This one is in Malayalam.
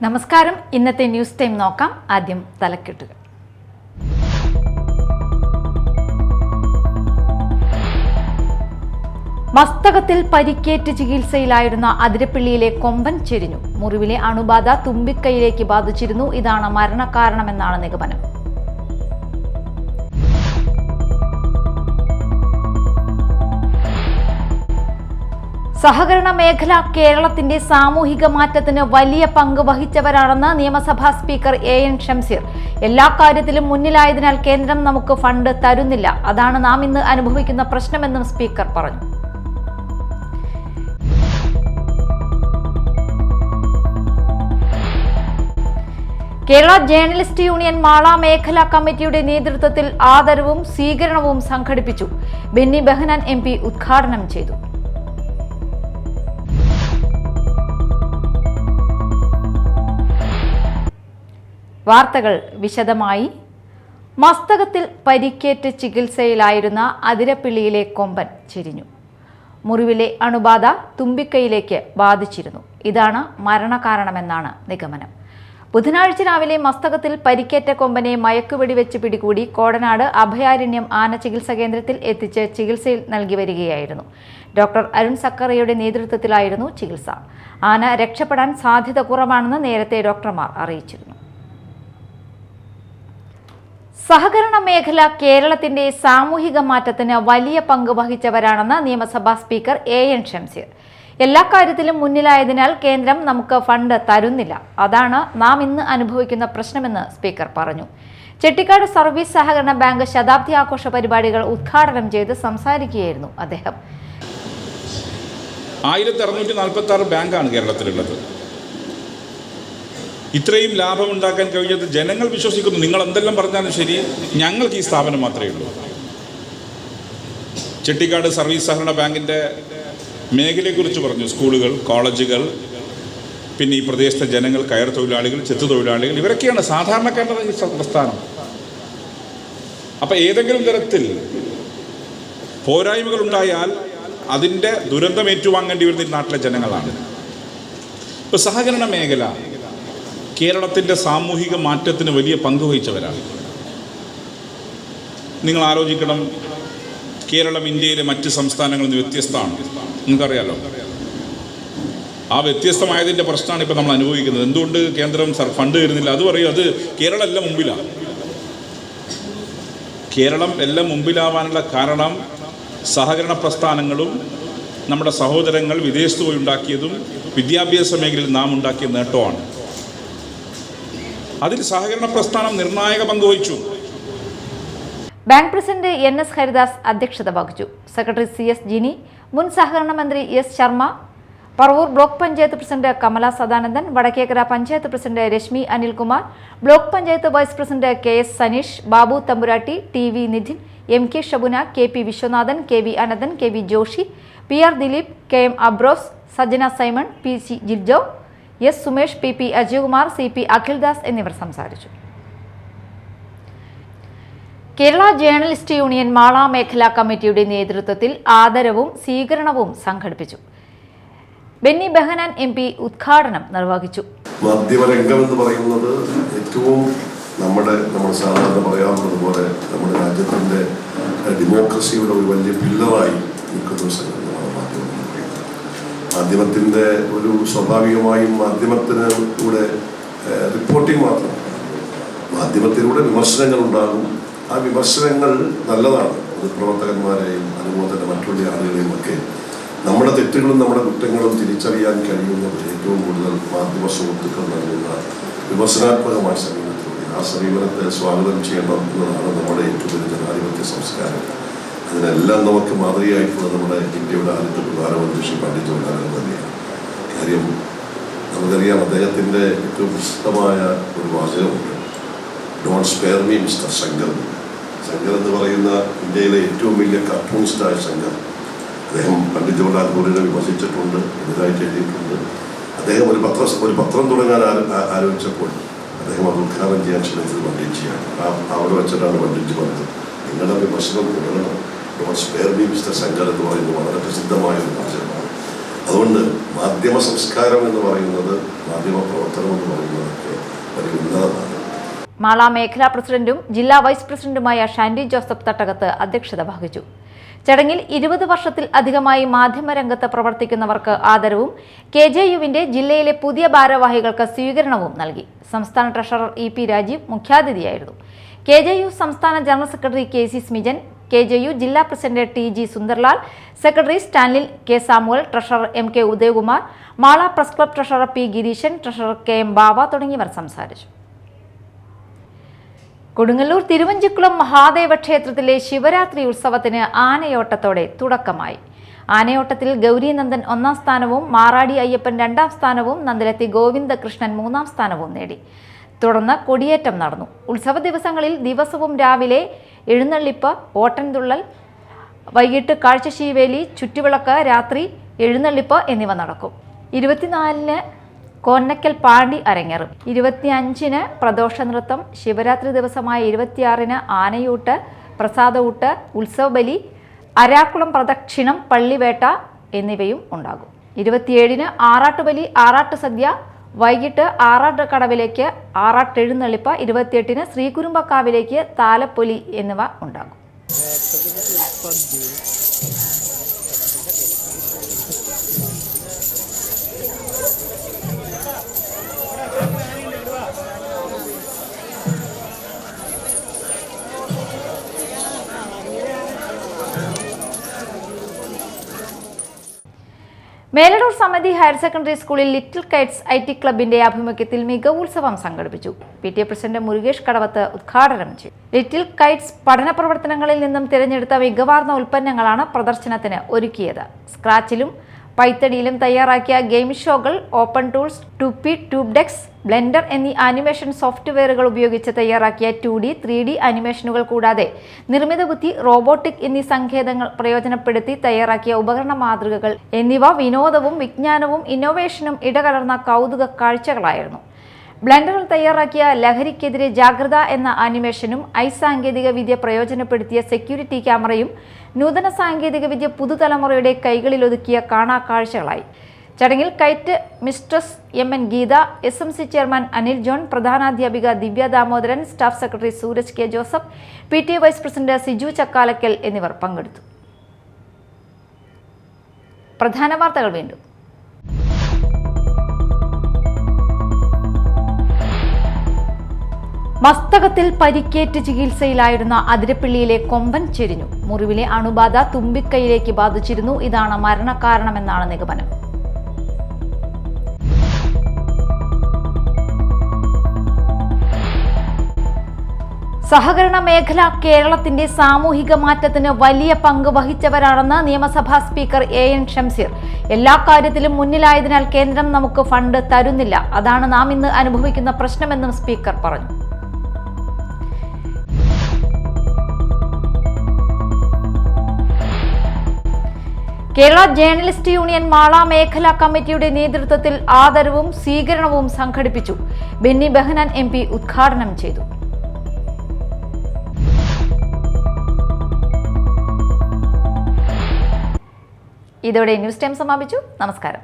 നമസ്കാരം. ഇന്നത്തെ ന്യൂസ് ടൈം നോക്കാം. ആദ്യം തലക്കെട്ടുകൾ. മസ്തകത്തിൽ പരിക്കേറ്റ് ചികിത്സയിലായിരുന്ന അതിരപ്പള്ളിയിലെ കൊമ്പൻ ചെരിഞ്ഞു. മുറിവിലെ അണുബാധ തുമ്പിക്കൈയിലേക്ക് ബാധിച്ചിരുന്നു. ഇതാണ് മരണകാരണമെന്നാണ് നിഗമനം. സഹകരണ മേഖല കേരളത്തിന്റെ സാമൂഹിക മാറ്റത്തിന് വലിയ പങ്ക് വഹിച്ചവരാണെന്ന് നിയമസഭാ സ്പീക്കർ എൻ ഷംസീർ. എല്ലാ കാര്യത്തിലും മുന്നിലായതിനാൽ കേന്ദ്രം നമുക്ക് ഫണ്ട് തരുന്നില്ല. അതാണ് നാം ഇന്ന് അനുഭവിക്കുന്ന പ്രശ്നമെന്നും സ്പീക്കർ പറഞ്ഞു. കേരള ജേർണലിസ്റ്റ് യൂണിയൻ മാള മേഖലാ കമ്മിറ്റിയുടെ നേതൃത്വത്തിൽ ആദരവും സ്വീകരണവും സംഘടിപ്പിച്ചു. ബെന്നി ബെഹനാൻ MP ഉദ്ഘാടനം ചെയ്തു. വാർത്തകൾ വിശദമായി. മസ്തകത്തിൽ പരിക്കേറ്റ് ചികിത്സയിലായിരുന്ന അതിരപ്പള്ളിയിലെ കൊമ്പൻ ചെരിഞ്ഞു. മുറിവിലെ അണുബാധ തുമ്പിക്കൈയിലേക്ക് ബാധിച്ചിരുന്നു. ഇതാണ് മരണകാരണമെന്നാണ് നിഗമനം. ബുധനാഴ്ച രാവിലെ മസ്തകത്തിൽ പരിക്കേറ്റ കൊമ്പനെ മയക്കുവെടി വെച്ച് പിടികൂടി കോടനാട് അഭയാരണ്യം ആന ചികിത്സാ കേന്ദ്രത്തിൽ എത്തിച്ച് ചികിത്സയിൽ നൽകി വരികയായിരുന്നു. ഡോക്ടർ അരുൺ സക്കറിയുടെ നേതൃത്വത്തിലായിരുന്നു ചികിത്സ. ആന രക്ഷപ്പെടാൻ സാധ്യത കുറവാണെന്ന് നേരത്തെ ഡോക്ടർമാർ അറിയിച്ചിരുന്നു. സഹകരണ മേഖല കേരളത്തിന്റെ സാമൂഹിക മാറ്റത്തിന് വലിയ പങ്ക് വഹിച്ചവരാണെന്ന് നിയമസഭാ സ്പീക്കർ എൻ ഷംസീർ. എല്ലാ കാര്യത്തിലും മുന്നിലായതിനാൽ കേന്ദ്രം നമുക്ക് ഫണ്ട് തരുന്നില്ല. അതാണ് നാം ഇന്ന് അനുഭവിക്കുന്ന പ്രശ്നമെന്ന് സ്പീക്കർ പറഞ്ഞു. ചെട്ടിക്കാട് സർവീസ് സഹകരണ ബാങ്ക് ശതാബ്ദി ആഘോഷ പരിപാടികൾ ഉദ്ഘാടനം ചെയ്ത് സംസാരിക്കുകയായിരുന്നു അദ്ദേഹം. 1646 ബാങ്കാണ് കേരളത്തിലുള്ളത്. ഇത്രയും ലാഭമുണ്ടാക്കാൻ കഴിഞ്ഞത് ജനങ്ങൾ വിശ്വസിക്കുന്നു. നിങ്ങൾ എന്തെല്ലാം പറഞ്ഞാലും ശരി, ഞങ്ങൾക്ക് ഈ സ്ഥാപനം മാത്രമേ ഉള്ളൂ. ചെട്ടിക്കാട് സർവീസ് സഹകരണ ബാങ്കിൻ്റെ മേഖലയെക്കുറിച്ച് പറഞ്ഞു. സ്കൂളുകൾ, കോളേജുകൾ, പിന്നെ ഈ പ്രദേശത്തെ ജനങ്ങൾ, കയർ തൊഴിലാളികൾ, ചെത്തു തൊഴിലാളികൾ, ഇവരൊക്കെയാണ് സാധാരണക്കാരുടെ ഈ പ്രസ്ഥാനം. അപ്പം ഏതെങ്കിലും തരത്തിൽ പോരായ്മകളുണ്ടായാൽ അതിൻ്റെ ദുരന്തം ഏറ്റുവാങ്ങേണ്ടി വരുന്ന നാട്ടിലെ ജനങ്ങളാണ്. ഇപ്പോൾ സഹകരണ മേഖല കേരളത്തിൻ്റെ സാമൂഹിക മാറ്റത്തിന് വലിയ പങ്ക് വഹിച്ചവരാണ്. നിങ്ങൾ ആലോചിക്കണം, കേരളം ഇന്ത്യയിലെ മറ്റ് സംസ്ഥാനങ്ങളിൽ നിന്ന് വ്യത്യസ്തമാണ്. നിങ്ങൾക്കറിയാലോ, ആ വ്യത്യസ്തമായതിൻ്റെ പ്രശ്നമാണ് ഇപ്പോൾ നമ്മൾ അനുഭവിക്കുന്നത്. എന്തുകൊണ്ട് കേന്ദ്രം ഫണ്ട് തരുന്നില്ല? അത് പറയും, അത് കേരളം എല്ലാം മുമ്പിലാണ്. കേരളം എല്ലാം മുമ്പിലാവാനുള്ള കാരണം സഹകരണ പ്രസ്ഥാനങ്ങളും നമ്മുടെ സഹോദരങ്ങൾ വിദേശത്ത് പോയി ഉണ്ടാക്കിയതും വിദ്യാഭ്യാസ മേഖലയിൽ നാം ഉണ്ടാക്കിയ നേട്ടമാണ്. അതിൽ സഹകരണ പ്രസ്ഥാനം നിർണായക പങ്ക് വഹിച്ചു. ബാങ്ക് പ്രസിഡന്റ് NS ഹരിദാസ് അധ്യക്ഷത വഹിച്ചു. സെക്രട്ടറി CS ജിനി, മുൻ സഹകരണ മന്ത്രി S Sharma, Paravur block panchayat president Kamala Sadanandan, Vadakkekara panchayat president Rashmi Anilkumar, block panchayat vice president KS Saneesh, Babu Thamburatti, TV Nidhin, MK Shabuna, KP Viswanathan, KV Ananthan, KV Joshi, PR Dileep, KM Abros, Sajana Simon, PC Jiljo, S Sumesh, PP Ajayakumar, CP Akhildas എന്നിവർ സംസാരിച്ചു. കേരള ജേർണലിസ്റ്റ് യൂണിയൻ മാള മേഖലാ കമ്മിറ്റിയുടെ നേതൃത്വത്തിൽ ആദരവും സ്വീകരണവും സംഘടിപ്പിച്ചു. ബെന്നി ബെഹനാൻ MP ഉദ്ഘാടനം നിർവഹിച്ചു. മാധ്യമരംഗം എന്ന് പറയുന്നത് ഏറ്റവും നമ്മൾ സാധാരണ പറയാവുന്നതുപോലെ നമ്മുടെ രാജ്യത്തിൻ്റെ ഡെമോക്രസിയുടെ ഒരു വലിയ പില്ലറായി നിൽക്കുന്ന സംഘടനയാണ് മാധ്യമം. മാധ്യമത്തിൻ്റെ ഒരു സ്വാഭാവികമായും മാധ്യമത്തിലൂടെ റിപ്പോർട്ടിംഗ് മാത്രം, മാധ്യമത്തിലൂടെ വിമർശനങ്ങൾ ഉണ്ടാകും. ആ വിമർശനങ്ങൾ നല്ലതാണ്. അത് പ്രവർത്തകന്മാരെയും അതുപോലെ തന്നെ മറ്റുള്ള ആളുകളെയും ഒക്കെ നമ്മുടെ തെറ്റുകളും നമ്മുടെ കുറ്റങ്ങളും തിരിച്ചറിയാൻ കഴിയുന്നത് ഏറ്റവും കൂടുതൽ മാധ്യമ സുഹൃത്തുക്കൾ നൽകുന്ന വിമർശനാത്മകമായ സമീപനത്തിലൂടെ. ആ സമീപനത്തെ സ്വാഗതം ചെയ്യണം എന്നതാണ് നമ്മുടെ ഏറ്റവും വലിയ ജനാധിപത്യ സംസ്കാരം. അതിനെല്ലാം നമുക്ക് മാതൃകയായിട്ടുള്ള നമ്മുടെ ഇന്ത്യയുടെ ആദ്യത്തെ പ്രധാനമന്ത്രി ശ്രീ പണ്ഡിറ്റ് ജവഹർലാൽ തന്നെയാണ്. കാര്യം നമുക്കറിയാം, അദ്ദേഹത്തിൻ്റെ ഏറ്റവും പ്രസിദ്ധമായ ഒരു വാചകമുണ്ട്, don't spare me mister Shankar. Shankar എന്ന് പറയുന്ന ഇന്ത്യയിലെ ഏറ്റവും വലിയ കാർട്ടൂണിസ്റ്റായ ശങ്കർ. അദ്ദേഹം പണ്ഡിറ്റ് ജവഹർലാൽ നെഹ്റുവിനെ വിമർശിച്ചിട്ടുണ്ട്, എതിരായിട്ട് എഴുതിയിട്ടുണ്ട്. അദ്ദേഹം ഒരു പത്രം തുടങ്ങാൻ ആലോചിച്ചപ്പോൾ അദ്ദേഹം അത് ഉദ്ഘാടനം ചെയ്യാൻ ക്ഷണിച്ചത് പണ്ഡിറ്റ്ജിയാണ്. അവിടെ വെച്ചിട്ടാണ് പണ്ഡിറ്റ്ജി പറഞ്ഞത്, നിങ്ങളുടെ വിമർശനം തുടരണം, don't spare me mister Shankar എന്ന് പറയുന്നത് വളരെ പ്രസിദ്ധമായ ഒരു വാചകമാണ്. അതുകൊണ്ട് മാധ്യമ സംസ്കാരം എന്ന് പറയുന്നത്, മാധ്യമ പ്രവർത്തനം എന്ന് പറയുന്നതൊക്കെ വലിയ ഉന്നതമാണ്. മാള മേഖലാ പ്രസിഡന്റും ജില്ലാ വൈസ് പ്രസിഡന്റുമായ ഷാൻഡി ജോസഫ് തട്ടകത്ത് അധ്യക്ഷത വഹിച്ചു. ചടങ്ങിൽ 20 വർഷത്തിൽ അധികമായി മാധ്യമരംഗത്ത് പ്രവർത്തിക്കുന്നവർക്ക് ആദരവും KJUവിന്റെ ജില്ലയിലെ പുതിയ ഭാരവാഹികൾക്ക് സ്വീകരണവും നൽകി. സംസ്ഥാന ട്രഷറർ EP രാജീവ് മുഖ്യാതിഥിയായിരുന്നു. KJU സംസ്ഥാന general secretary KC Smijan, KJU ജില്ലാ president TG Sundarlal, secretary Stanlin K Samuel, treasurer MK Udayakumar, Mala press club treasurer P Gireesan, treasurer KM Bava തുടങ്ങിയവർ സംസാരിച്ചു. കൊടുങ്ങല്ലൂർ തിരുവഞ്ചിക്കുളം മഹാദേവ ക്ഷേത്രത്തിലെ ശിവരാത്രി ഉത്സവത്തിന് ആനയോട്ടത്തോടെ തുടക്കമായി. ആനയോട്ടത്തിൽ ഗൗരീനന്ദൻ 1ാം സ്ഥാനവും മാറാടി അയ്യപ്പൻ 2ാം സ്ഥാനവും നന്ദലത്തി ഗോവിന്ദകൃഷ്ണൻ 3ാം സ്ഥാനവും നേടി. തുടർന്ന് കൊടിയേറ്റം നടന്നു. ഉത്സവ ദിവസങ്ങളിൽ ദിവസവും രാവിലെ എഴുന്നള്ളിപ്പ്, ഓട്ടൻതുള്ളൽ, വൈകിട്ട് കാഴ്ചശീവേലി, ചുറ്റുവിളക്ക്, രാത്രി എഴുന്നള്ളിപ്പ് എന്നിവ നടക്കും. 24-ന് കോന്നക്കൽ പാണ്ടി അരങ്ങേറും. 25-ന് പ്രദോഷ നൃത്തം, ശിവരാത്രി ദിവസമായ 26-ന് ആനയൂട്ട്, പ്രസാദഊട്ട്, ഉത്സവബലി, അരാക്കുളം പ്രദക്ഷിണം, പള്ളിവേട്ട എന്നിവയും ഉണ്ടാകും. 27-ന് ആറാട്ടുബലി, ആറാട്ട് സദ്യ, വൈകിട്ട് ആറാട്ട് കടവിലേക്ക് ആറാട്ടെഴുന്നള്ളിപ്പ്, 28-ന് ശ്രീകുരുമ്പക്കാവിലേക്ക് താലപ്പൊലി എന്നിവ ഉണ്ടാകും. മേലടൂർ സമതി ഹയർ സെക്കൻഡറി സ്കൂളിൽ ലിറ്റിൽ കൈറ്റ്സ് IT ക്ലബിന്റെ ആഭിമുഖ്യത്തിൽ മികവുത്സവം സംഘടിപ്പിച്ചു. PTA പ്രസിഡന്റ് മുരുകേഷ് കടവത്ത് ഉദ്ഘാടനം ചെയ്തു. ലിറ്റിൽ കൈറ്റ്സ് പഠന പ്രവർത്തനങ്ങളിൽ നിന്നും തിരഞ്ഞെടുത്ത മികവാർന്ന ഉൽപ്പന്നങ്ങളാണ് പ്രദർശനത്തിന് ഒരുക്കിയത്. സ്ക്രാച്ചിലും പൈത്തടിയിലും തയ്യാറാക്കിയ ഗെയിം ഷോകൾ, ഓപ്പൺ ടൂൾസ്, 2P ട്യൂബ്ഡെക്സ്, ബ്ലെൻഡർ എന്നീ ആനിമേഷൻ സോഫ്റ്റ്വെയറുകൾ ഉപയോഗിച്ച് തയ്യാറാക്കിയ 2D, 3D ആനിമേഷനുകൾ കൂടാതെ നിർമ്മിത ബുദ്ധി, റോബോട്ടിക് എന്നീ സങ്കേതങ്ങൾ പ്രയോജനപ്പെടുത്തി തയ്യാറാക്കിയ ഉപകരണ മാതൃകകൾ എന്നിവ വിനോദവും വിജ്ഞാനവും ഇന്നോവേഷനും ഇടകലർന്ന കൗതുക കാഴ്ചകളായിരുന്നു. ബ്ലെൻഡറിൽ തയ്യാറാക്കിയ ലഹരിക്കെതിരെ ജാഗ്രത എന്ന ആനിമേഷനും സാങ്കേതിക വിദ്യ പ്രയോജനപ്പെടുത്തിയ സെക്യൂരിറ്റി ക്യാമറയും നൂതന സാങ്കേതിക വിദ്യ പുതുതലമുറയുടെ കൈകളിലൊതുക്കിയ കാണാക്കാഴ്ചകളായി. ചടങ്ങിൽ KITE mistress MN Geetha, SMC chairman Anil John, പ്രധാനാധ്യാപിക Divya Damodaran, staff secretary Sooraj K Joseph, PTA vice president Siju Chakkalakkal എന്നിവർ പങ്കെടുത്തു. പ്രധാന വാർത്തകൾ വീണ്ടും. മസ്തകത്തിൽ പരിക്കേറ്റ് ചികിത്സയിലായിരുന്ന അതിരപ്പിള്ളിയിലെ കൊമ്പൻ ചെരിഞ്ഞു. മുറിവിലെ അണുബാധ തുമ്പിക്കൈയിലേക്ക് ബാധിച്ചിരുന്നു. ഇതാണ് മരണകാരണമെന്നാണ് നിഗമനം. സഹകരണ മേഖല കേരളത്തിന്റെ സാമൂഹിക മാറ്റത്തിന് വലിയ പങ്ക് വഹിച്ചവരാണെന്ന് നിയമസഭാ സ്പീക്കർ AN ഷംസീർ. എല്ലാ കാര്യത്തിലും മുന്നിലായതിനാൽ കേന്ദ്രം നമുക്ക് ഫണ്ട് തരുന്നില്ല. അതാണ് നാം ഇന്ന് അനുഭവിക്കുന്ന പ്രശ്നമെന്നും സ്പീക്കർ പറഞ്ഞു. കേരള ജേർണലിസ്റ്റ് യൂണിയൻ മാള മേഖലാ കമ്മിറ്റിയുടെ നേതൃത്വത്തിൽ ആദരവും സ്വീകരണവും സംഘടിപ്പിച്ചു. ബെന്നി ബെഹനാൻ MP ഉദ്ഘാടനം ചെയ്തു. ഇതോടെ ന്യൂസ് ടൈം സമാപിച്ചു. നമസ്കാരം.